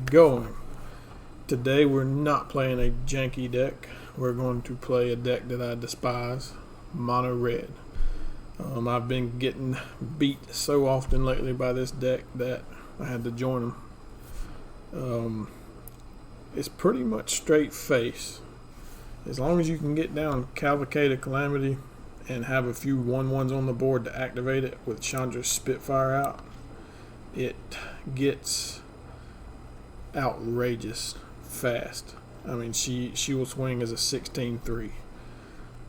going. Today we're not playing a janky deck. We're going to play a deck that I despise, mono red. I've been getting beat so often lately by this deck that I had to join them. It's pretty much straight face. As long as you can get down Cavalcade of Calamity and have a few 1/1s on the board to activate it with Chandra's Spitfire out, it gets outrageous fast. I mean, she will swing as a 16-3.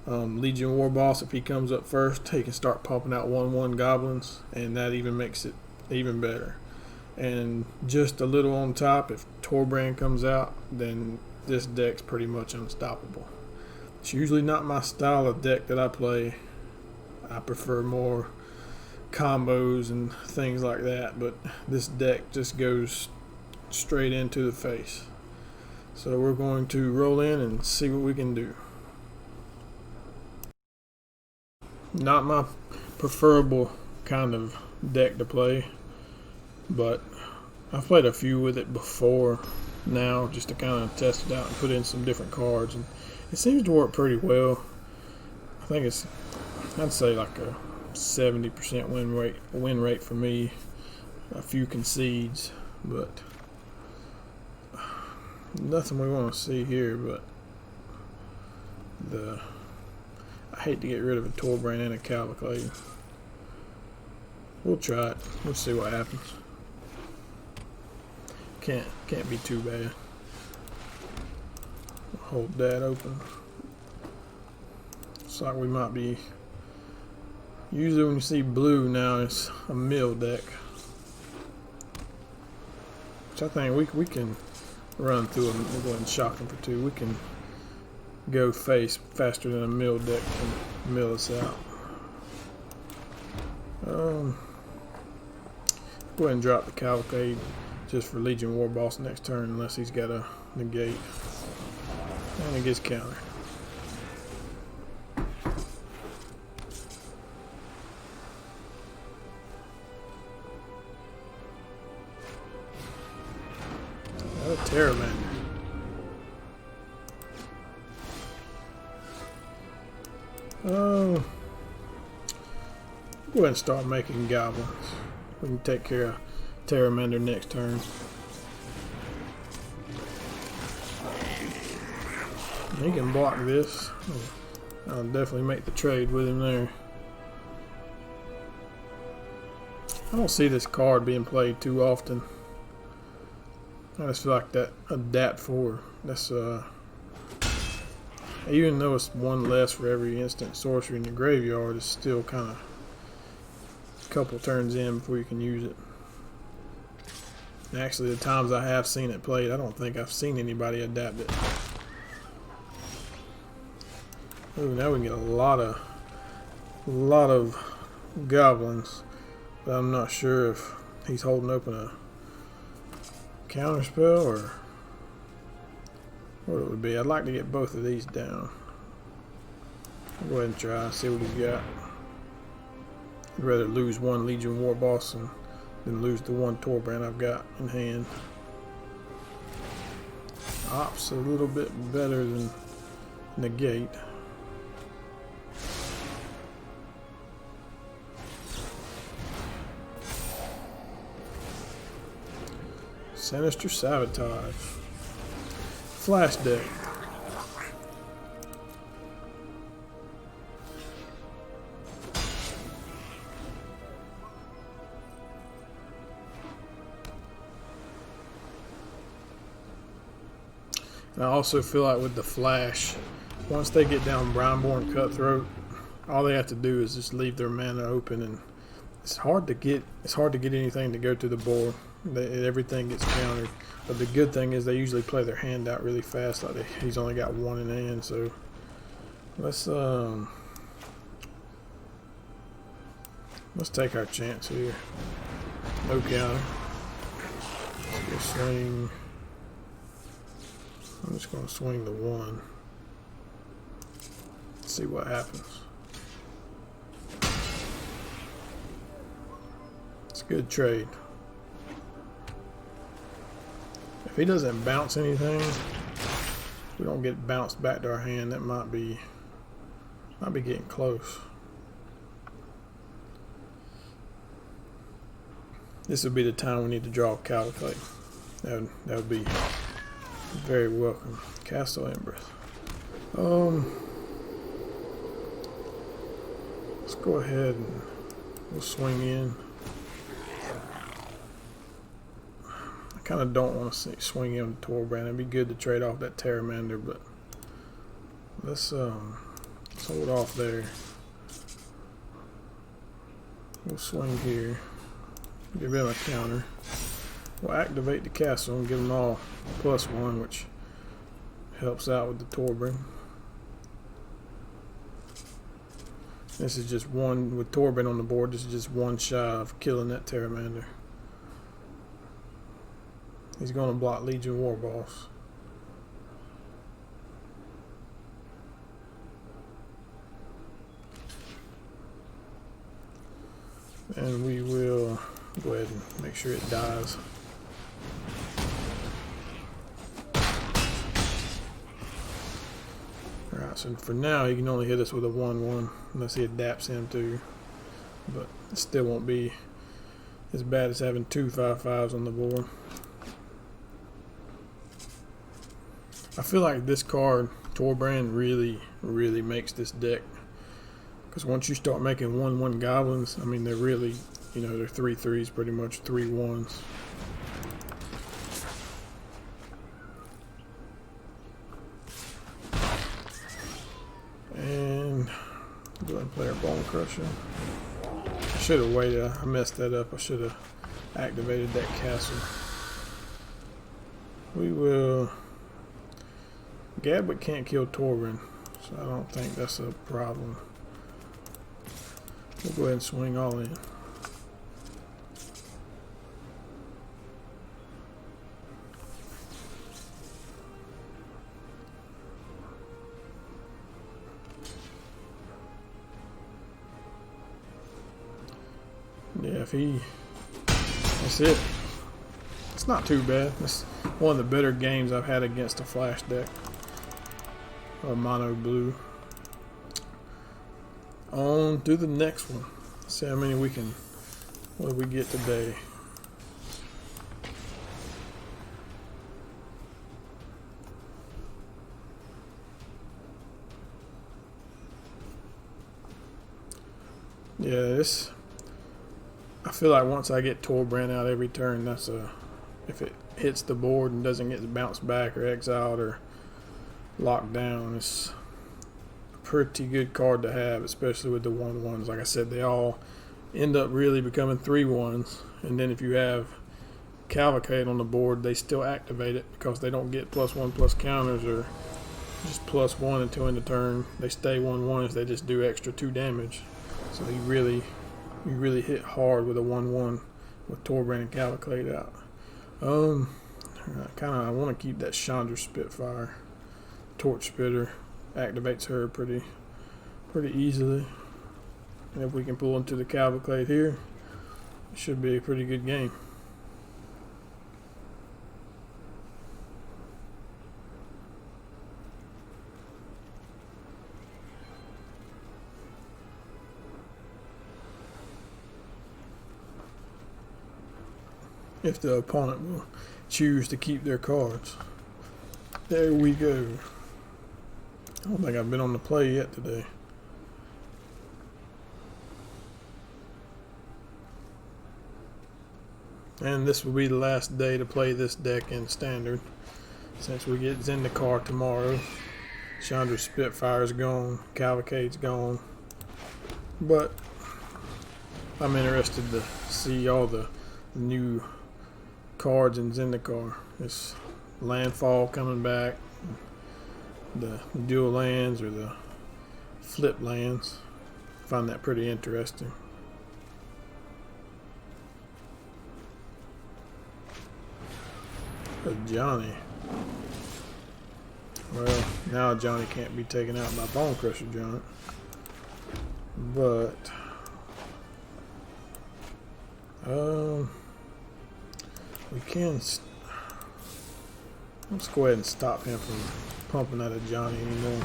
Legion Warboss, if he comes up first, he can start popping out 1/1 goblins, and that even makes it even better. And just a little on top, if Torbran comes out, then this deck's pretty much unstoppable. It's usually not my style of deck that I play. I prefer more combos and things like that, but this deck just goes straight into the face. So we're going to roll in and see what we can do. Not my preferable kind of deck to play, but I've played a few with it before now just to kind of test it out and put in some different cards, and it seems to work pretty well. I think it's, I'd say like a 70% win rate for me. A few concedes, but nothing we want to see here. But I hate to get rid of a Torbran and a Cavalcade. We'll try it. We'll see what happens. Can't be too bad. Hold that open. Looks like we might be. Usually when you see blue now, it's a mill deck, which I think we can run through them. We'll go ahead and shock them for 2. We can go face faster than a mill deck can mill us out. Go ahead and drop the Cavalcade just for Legion Warboss next turn, unless he's got a negate. And it gets counter. A Torbran. Go ahead and start making goblins. We can take care of Torbran next turn. He can block this. I'll definitely make the trade with him there. I don't see this card being played too often. I just feel like that adapt 4. That's even though it's 1 less for every instant sorcery in the graveyard, it's still kind of a couple turns in before you can use it. And actually, the times I have seen it played, I don't think I've seen anybody adapt it. Ooh, now we can get a lot of goblins, but I'm not sure if he's holding open a counter spell or what it would be. I'd like to get both of these down. I'll go ahead and try, see what he's got. I'd rather lose 1 Legion Warboss than lose the 1 Torbran I've got in hand. Op's a little bit better than negate. Sinister Sabotage. Flash deck. And I also feel like with the flash, once they get down Brownborn Cutthroat, all they have to do is just leave their mana open, and it's hard to get anything to go to the board. Everything gets countered. But the good thing is they usually play their hand out really fast. Like he's only got 1 in hand, so let's take our chance here. No counter. Let's go swing. I'm just going to swing the 1. See what happens. It's a good trade. If he doesn't bounce anything, we don't get bounced back to our hand. That might be getting close. This would be the time we need to draw a Cavalcade. That would be very welcome. Castle Embereth. Let's go ahead and we'll swing in. I kind of don't want to swing in with Torbran. It'd be good to trade off that Pteramander, but let's hold off there. We'll swing here. Give him a counter. We'll activate the castle and give them all +1, which helps out with the Torbran. This is just one, with Torbran on the board, this is just one shy of killing that Pteramander. He's going to block Legion Warboss. And we will go ahead and make sure it dies. Alright, so for now he can only hit us with a 1/1 unless he adapts him to. But it still won't be as bad as having 2 5/5s on the board. I feel like this card, Torbran, really makes this deck. Because once you start making 1/1 goblins, I mean, they're really, you know, they're 3/3s pretty much, 3/1s. And go ahead and play our Bonecrusher. I should have waited, I messed that up. I should have activated that castle. We will. Gadwick can't kill Torbran, so I don't think that's a problem. We'll go ahead and swing all in. Yeah, that's it. It's not too bad. It's one of the better games I've had against a flash deck. Or mono blue. On to the next one. See how many what do we get today? Yeah, I feel like once I get Torbran out every turn, if it hits the board and doesn't get bounced back or exiled or locked down, it's a pretty good card to have, especially with the 1/1s. Like I said, they all end up really becoming 3/1s, and then if you have Cavalcade on the board, they still activate it because they don't get +1/+ counters or just +1 until end of turn. They stay 1/1s, they just do extra 2 damage. So you really hit hard with a 1/1 with Torbran and Cavalcade out. I want to keep that Chandra Spitfire. Scorch Spitter activates her pretty easily. And if we can pull into the Cavalcade here, it should be a pretty good game. If the opponent will choose to keep their cards. There we go. I don't think I've been on the play yet today. And this will be the last day to play this deck in Standard. Since we get Zendikar tomorrow. Chandra Spitfire's gone. Cavalcade's gone. But I'm interested to see all the new cards in Zendikar. This landfall coming back, the dual lands or the flip lands. I find that pretty interesting. But Johnny. Well, now Johnny can't be taken out by Bonecrusher Giant. But we can. Let's go ahead and stop him from pumping out of Johnny anymore.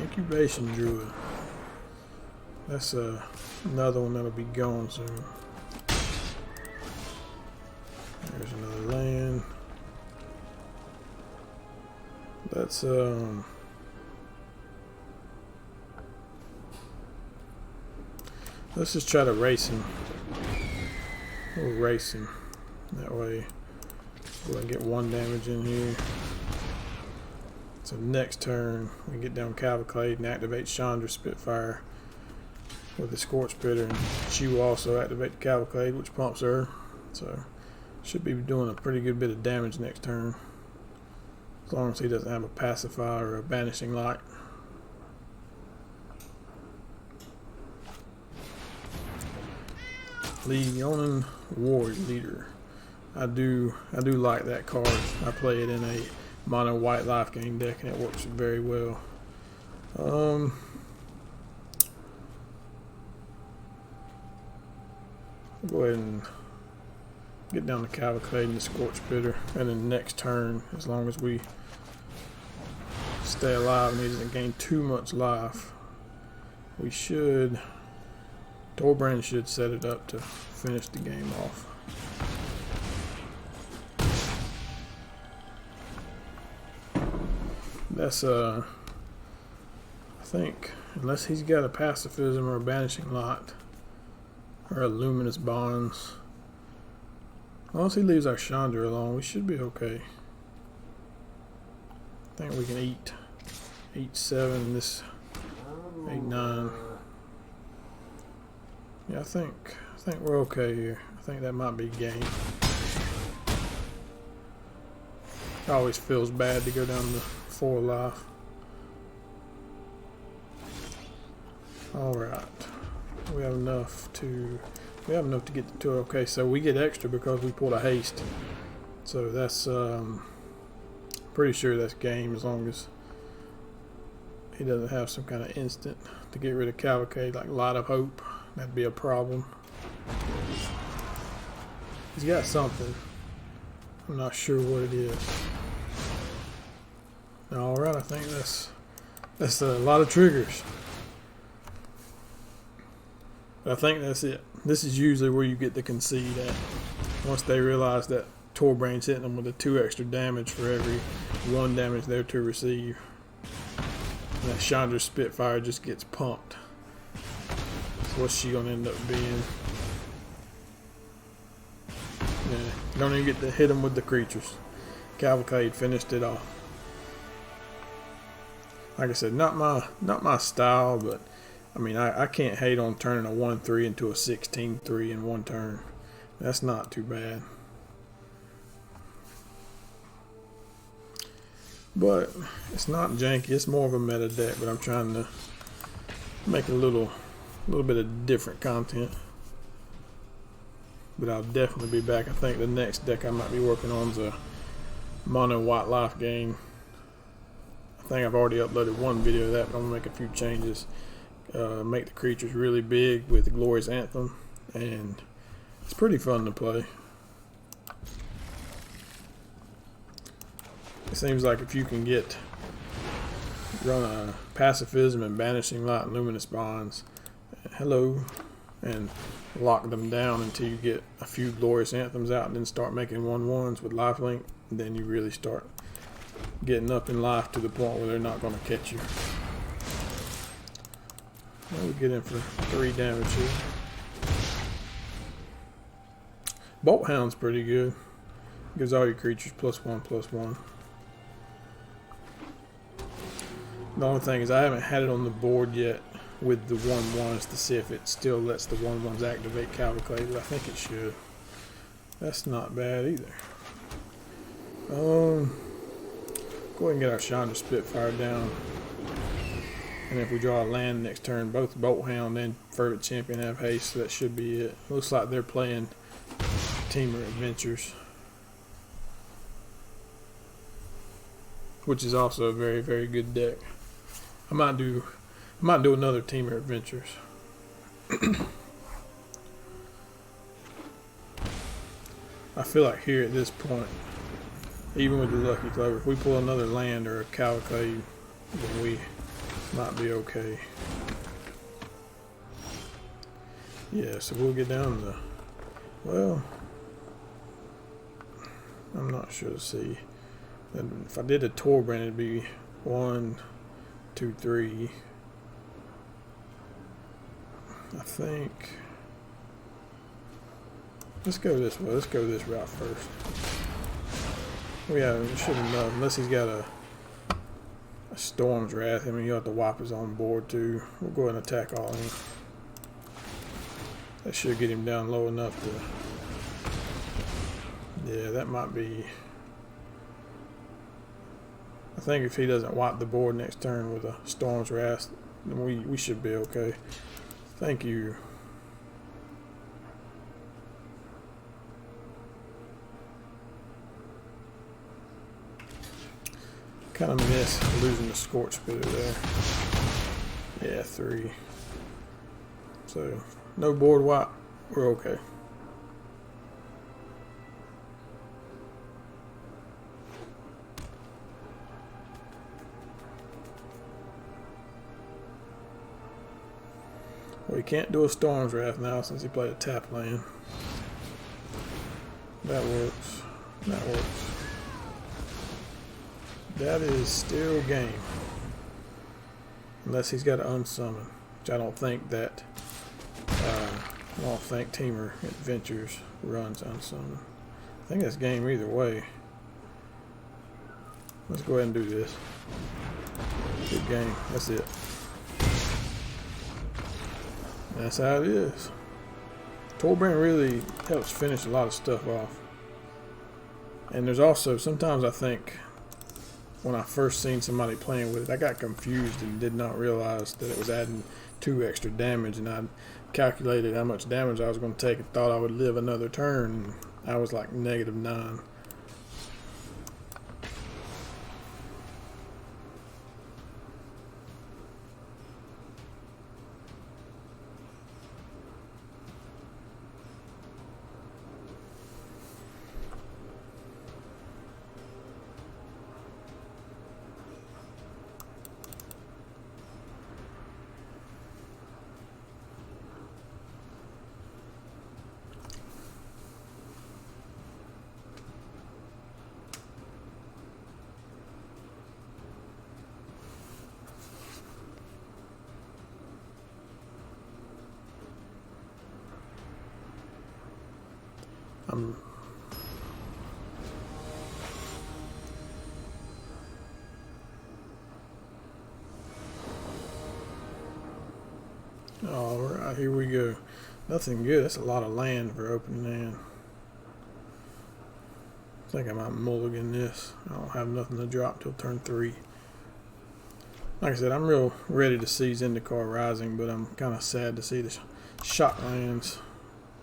Incubation Druid. That's another one that'll be gone soon. There's another land. Let's just try to race him. We'll race him. That way we'll get 1 damage in here. So next turn we get down Cavalcade and activate Chandra Spitfire with the Scorch Spitter, and she will also activate the Cavalcade, which pumps her. So should be doing a pretty good bit of damage next turn, as long as he doesn't have a Pacifier or a Banishing Light. Legion Warrior Leader. I do like that card. I play it in a mono white life gain deck and it works very well. Go ahead and get down the Cavalcade and the Scorch Spitter, and then next turn, as long as we stay alive and he doesn't gain too much life, we should, Torbran should set it up to finish the game off. That's I think, unless he's got a Pacifism or a Banishing Light or a Luminous Bonds, as long as he leaves our Chandra alone, we should be okay. I think we can eat 7, this 8-9. Yeah, I think we're okay here. I think that might be game. It always feels bad to go down to 4 life. Alright. We have enough to get to 2. Okay, so we get extra because we pulled a haste. So that's pretty sure that's game, as long as he doesn't have some kind of instant to get rid of Cavalcade, like Light of Hope. That'd be a problem. He's got something. I'm not sure what it is. Alright, I think that's a lot of triggers. But I think that's it. This is usually where you get the concede at. Once they realize that Torbran's hitting them with a 2 extra damage for every 1 damage they're to receive. And that Chandra Spitfire just gets pumped. So what's she gonna end up being? Yeah, don't even get to hit them with the creatures. Cavalcade finished it off. Like I said, not my style, but I mean, I can't hate on turning a 1-3 into a 16-3 in 1 turn. That's not too bad. But it's not janky. It's more of a meta deck, but I'm trying to make a little bit of different content. But I'll definitely be back. I think the next deck I might be working on is a mono white life game. I think I've already uploaded 1 video of that, but I'm gonna make a few changes. Make the creatures really big with the Glorious Anthem, and it's pretty fun to play. It seems like if you can run a Pacifism and Banishing Light and Luminous Bonds, and lock them down until you get a few Glorious Anthems out, and then start making 1/1s with lifelink, then you really start getting up in life to the point where they're not going to catch you. We'll get in for 3 damage here. Bolt Hound's pretty good. Gives all your creatures +1/+1. The only thing is I haven't had it on the board yet with the 1/1s to see if it still lets the 1/1s activate Cavalcade, but I think it should. That's not bad either. Go ahead and get our Chandra Spitfire down. And if we draw a land next turn, both Bolt Hound and Fervent Champion have haste, so that should be it. Looks like they're playing Teamer Adventures, which is also a very, very good deck. I might do another Teamer Adventures. I feel like here at this point, even with the Lucky Clover, if we pull another land or a Cavalcade, then we might be okay. Yeah, so we'll get down to, well, I'm not sure to see. And if I did a Torbran, it'd be 1, 2, 3. I think. Let's go this way. Let's go this route first. We should have known, unless he's got a Storm's Wrath. I mean, you'll have to wipe his own board too. We'll go ahead and attack all of him. That should get him down low enough to. Yeah, that might be. I think if he doesn't wipe the board next turn with a Storm's Wrath, then we should be okay. Thank you. Kind of miss losing the Scorch Spitter there. Yeah, 3. So, no board wipe. We're okay. Well, he can't do a Storm's Wrath now since he played a tap land. That works. That works. That is still game. Unless he's got an unsummon, which I don't think that. I don't think Teamer Adventures runs unsummon. I think that's game either way. Let's go ahead and do this. Good game. That's it. That's how it is. Torbran really helps finish a lot of stuff off. And there's also, sometimes I think, when I first seen somebody playing with it, I got confused and did not realize that it was adding 2 extra damage, and I calculated how much damage I was going to take and thought I would live another turn, and I was like -9. Alright, here we go. Nothing good. That's a lot of land for opening hand. I think I might mulligan this. I don't have nothing to drop till turn 3. Like I said, I'm real ready to see Zendikar Rising, but I'm kind of sad to see the shot lands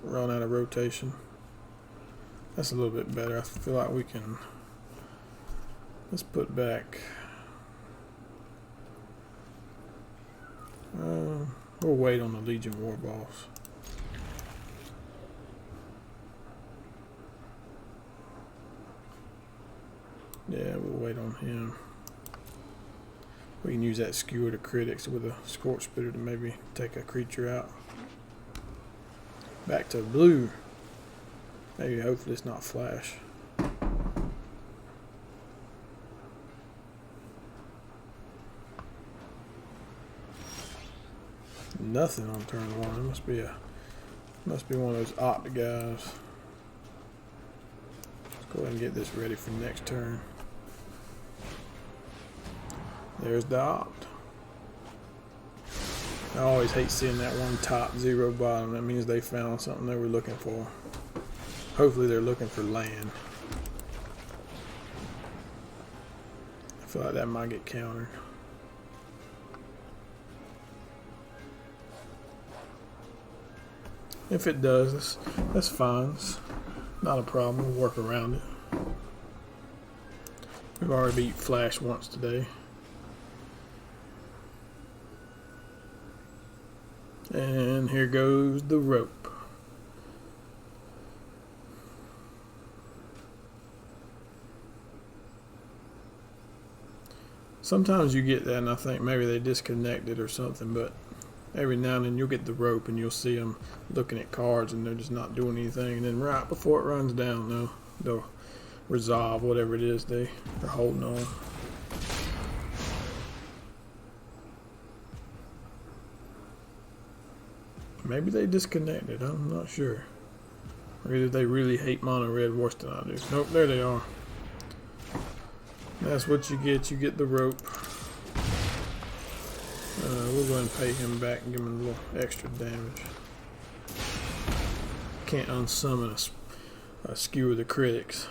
run out of rotation. That's a little bit better. I feel like we can. Let's put back. We'll wait on the Legion Warboss. Yeah, we'll wait on him. We can use that Skewer the Critics with a Scorch Spitter to maybe take a creature out. Back to blue. Maybe hopefully it's not flash. Nothing on turn 1. It must be one of those opt guys. Let's go ahead and get this ready for next turn. There's the opt. I always hate seeing that one top 0 bottom. That means they found something they were looking for. Hopefully they're looking for land. I feel like that might get countered. If it does, that's fine. Not a problem, we'll work around it. We've already beat Flash once today. And here goes the rope. Sometimes you get that and I think maybe they disconnected or something, but every now and then you'll get the rope and you'll see them looking at cards and they're just not doing anything, and then right before it runs down, they'll resolve whatever it is they're holding on. Maybe they disconnected, I'm not sure. Or either they really hate mono red worse than I do. Nope, there they are. That's what you get the rope. We'll go ahead and pay him back and give him a little extra damage. Can't unsummon a Skewer the Critics.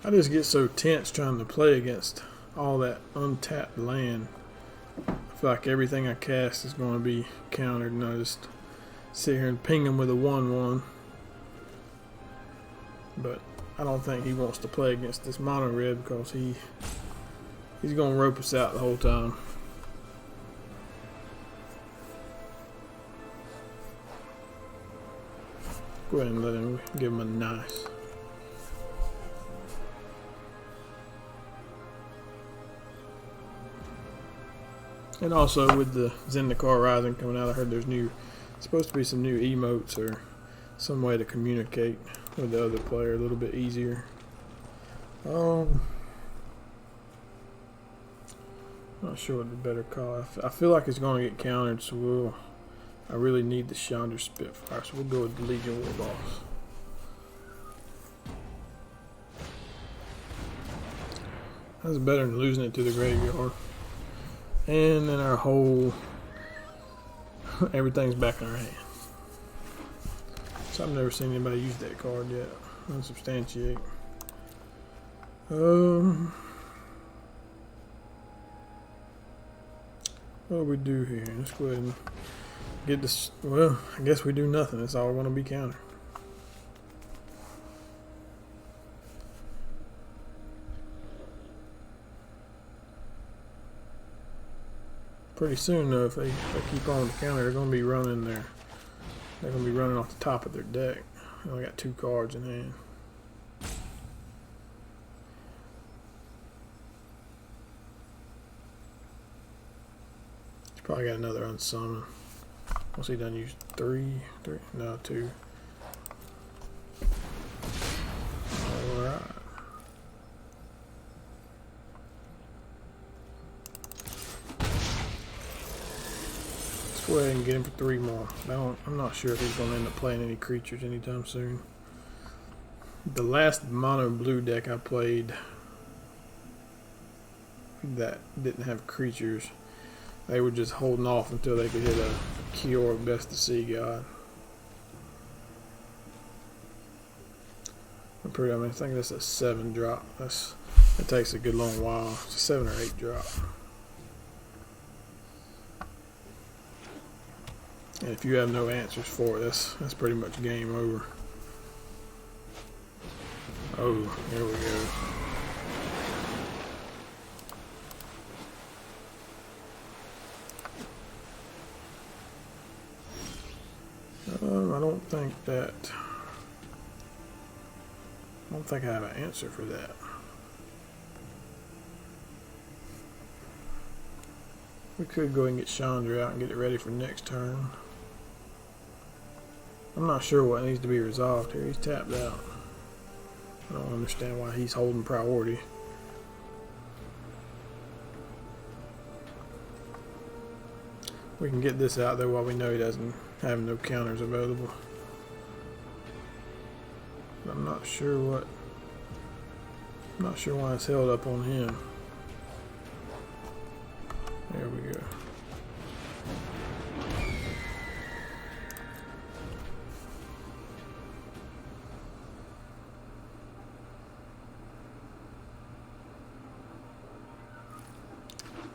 I just get so tense trying to play against all that untapped land. I feel like everything I cast is going to be countered, and I just sit here and ping him with a 1/1. But I don't think he wants to play against this mono red because he's going to rope us out the whole time. Go ahead and let him give him a nice. And also with the Zendikar Rising coming out, I heard there's supposed to be some new emotes or some way to communicate with the other player a little bit easier. Not sure what the better call. I feel like it's going to get countered, so I really need the Chandra Spitfire, so we'll go with the Legion Warboss. That's better than losing it to the graveyard. And then our whole everything's back in our hand. So I've never seen anybody use that card yet. Unsubstantiate. What do we do here? Let's go ahead and get this. Well, I guess we do nothing. It's all going to be countered. Pretty soon, though, if they keep on the counter, they're going to be running They're going to be running off the top of their deck. They only got 2 cards in hand. He's probably got another unsummon. What's he done? Use 3? No, 2. All right. Go ahead and get him for 3 more. I'm not sure if he's going to end up playing any creatures anytime soon. The last mono blue deck I played that didn't have creatures, they were just holding off until they could hit a Kiora Best to See God. I think that's a 7 drop. That takes a good long while. It's a 7 or 8 drop. And if you have no answers for it, that's pretty much game over. Oh, here we go. I don't think I have an answer for that. We could go and get Chandra out and get it ready for next turn. I'm not sure what needs to be resolved here. He's tapped out. I don't understand why he's holding priority. We can get this out there while we know he doesn't have no counters available. I'm not sure why it's held up on him. There we go.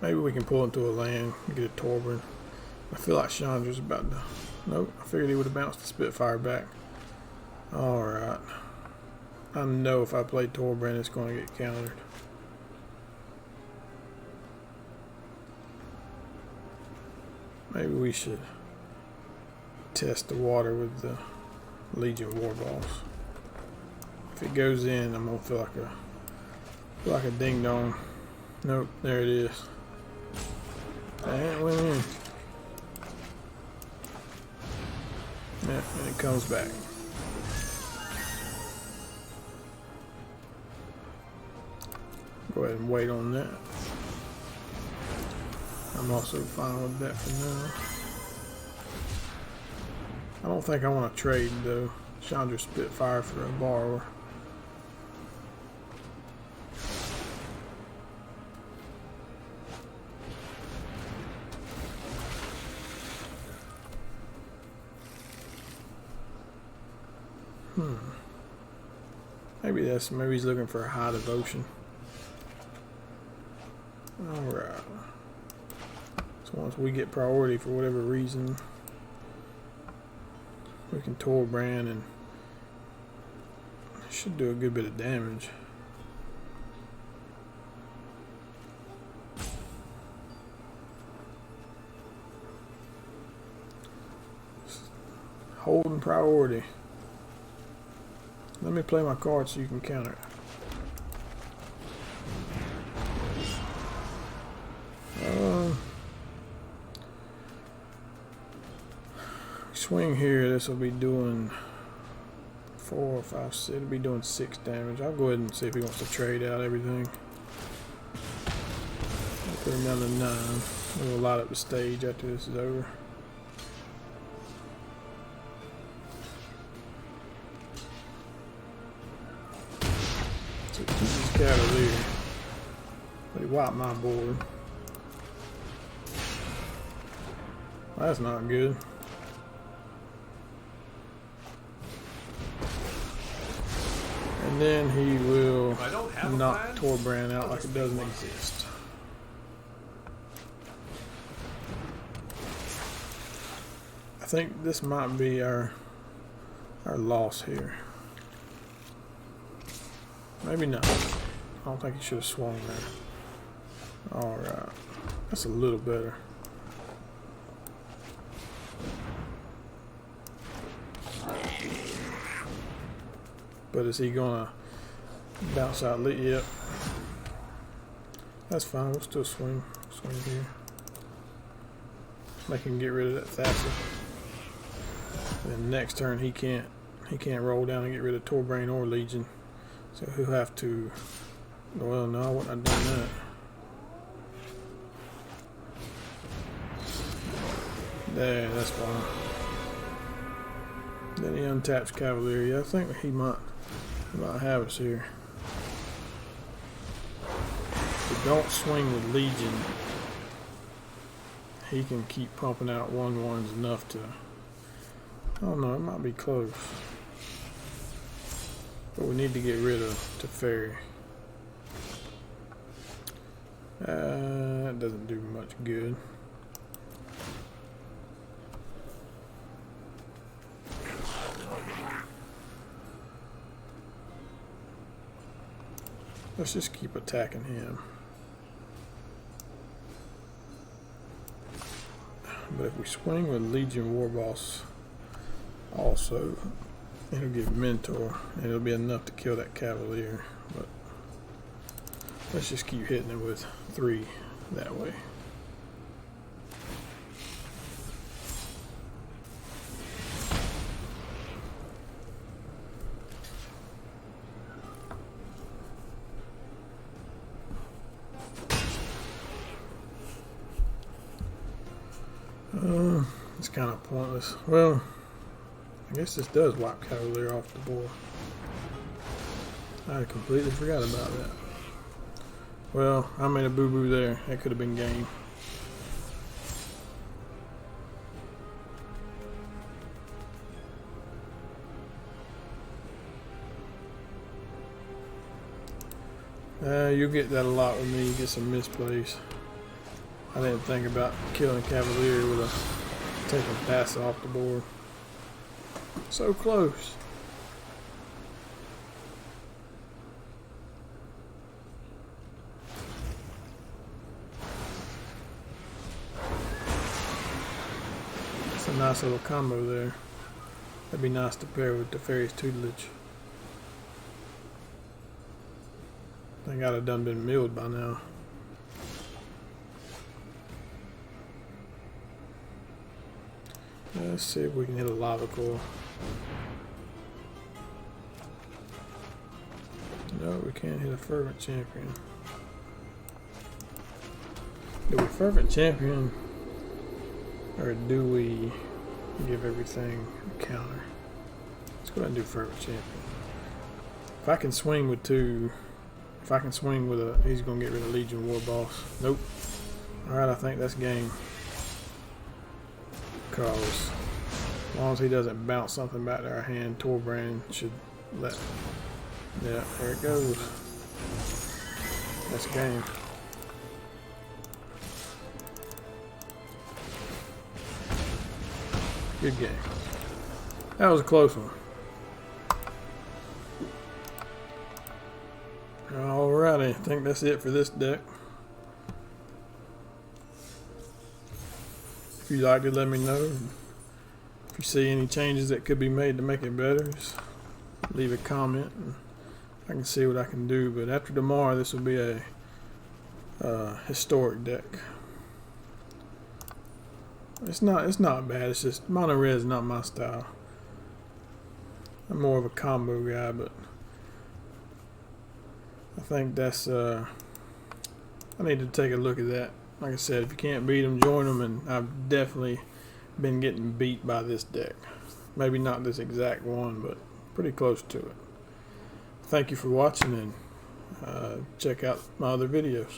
Maybe we can pull into a land and get a Torbran. I feel like Chandra's about to... Nope, I figured he would have bounced the Spitfire back. Alright. I know if I play Torbran, it's going to get countered. Maybe we should test the water with the Legion Warboss. If it goes in, I'm gonna feel like a ding dong. Nope, there it is. That went in. Yeah, and it comes back. Go ahead and wait on that. I'm also fine with that for now. I don't think I want to trade though. Chandra Spitfire for a borrower. Maybe he's looking for a high devotion. Alright. So once we get priority for whatever reason, we can Torbran and should do a good bit of damage. Holding priority. Let me play my card so you can counter it. Swing here, this will be doing 4, 5, 6, it'll be doing 6 damage. I'll go ahead and see if he wants to trade out everything. I'll put him down to 9. We'll light up the stage after this is over. So keep his Cavalier. But he wiped my board. Well, that's not good. And then he will knock Torbran out like it doesn't exist. I think this might be our loss here. Maybe not. I don't think he should have swung there. Alright. That's a little better. But is he gonna bounce out? Yep. That's fine. We'll still swing. Swing here. Make him get rid of that Thassail. And next turn he can't roll down and get rid of Torbran or Legion. So he'll have to. Well, no, I wouldn't have done that. There, that's fine. Then he untaps Cavalier. Yeah, I think he might have us here. If we don't swing with Legion, he can keep pumping out 1/1s enough to. I don't know, it might be close. But we need to get rid of Teferi. That doesn't do much good. Let's just keep attacking him. But if we swing with Legion Warboss also, it'll give Mentor, and it'll be enough to kill that Cavalier. But let's just keep hitting it with 3 that way. It's kind of pointless. Well, I guess this does wipe Cavalier off the board. I completely forgot about that. Well, I made a boo-boo there. That could have been game. You get that a lot with me. You get some misplays. I didn't think about killing Cavalier with a taking pass off the board. So close. It's a nice little combo there. That'd be nice to pair with the Fairy's Tutelage. I think I'd have done been milled by now. Let's see if we can hit a Lava Coil. No, we can't hit a Fervent Champion. Do we Fervent Champion, or do we give everything a counter? Let's go ahead and do Fervent Champion. If I can swing with two, if I can swing with a, he's gonna get rid of Legion Warboss. Nope. Alright, I think that's game. Because as long as he doesn't bounce something back to our hand, Torbran should let. Yeah, there it goes. That's game. Good game. That was a close one. Alrighty, I think that's it for this deck. If you liked it, let me know. If you see any changes that could be made to make it better, just leave a comment and I can see what I can do. But after tomorrow, this will be a historic deck. It's not bad. It's just mono red is not my style. I'm more of a combo guy, but I think that's I need to take a look at that. Like I said, if you can't beat them, join them, and I've definitely been getting beat by this deck. Maybe not this exact one, but pretty close to it. Thank you for watching, and check out my other videos.